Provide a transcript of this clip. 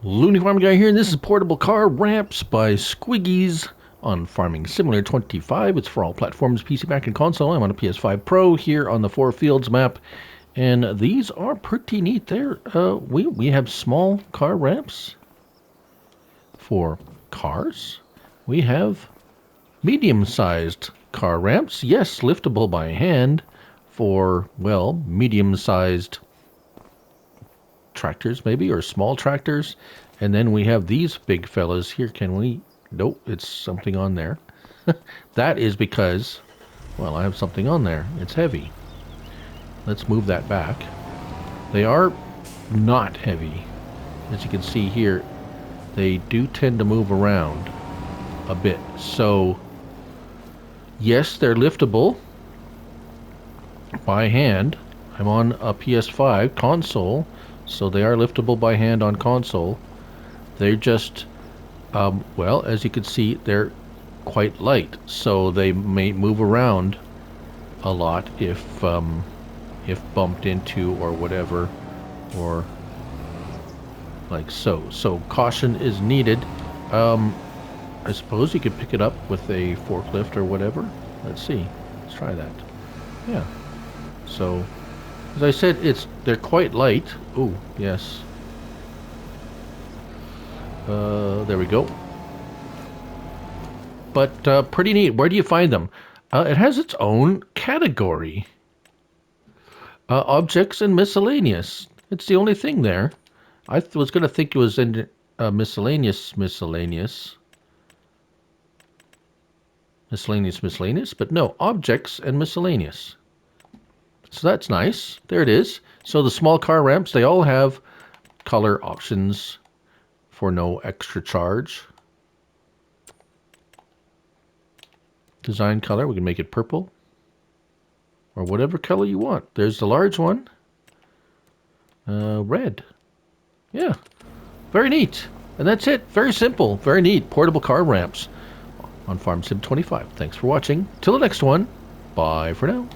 Looney Farm Guy here, and this is Portable Car Ramps by Squigglze on Farming Simulator 25. It's for all platforms, PC, Mac, and console. I'm on a PS5 Pro here on the Four Fields map, and these are pretty neat. We have small car ramps for cars. We have medium-sized car ramps, yes, liftable by hand for, well, medium-sized tractors maybe, or small tractors. And then we have these big fellas here. Can we? Nope, it's something on there. That is because, well, I have something on there. It's heavy. Let's move that back. They are not heavy. As you can see here, they do tend to move around a bit. So, yes, they're liftable by hand. I'm on a PS5 console, so they are liftable by hand on console. They're just, well, as you can see, they're quite light, so they may move around a lot if bumped into or whatever, or like so. So caution is needed. I suppose you could pick it up with a forklift or whatever. Let's see. Let's try that. Yeah. So, as I said, they're quite light. Oh, yes. There we go. But pretty neat. Where do you find them? It has its own category. Objects and miscellaneous. It's the only thing there. I was going to think it was in miscellaneous, but no, objects and miscellaneous. So that's nice. There it is. So the small car ramps, they all have color options for no extra charge. Design color, we can make it purple or whatever color you want. There's the large one. Red. Yeah. Very neat. And that's it. Very simple. Very neat. Portable car ramps on Farm Sim 25. Thanks for watching. Till the next one. Bye for now.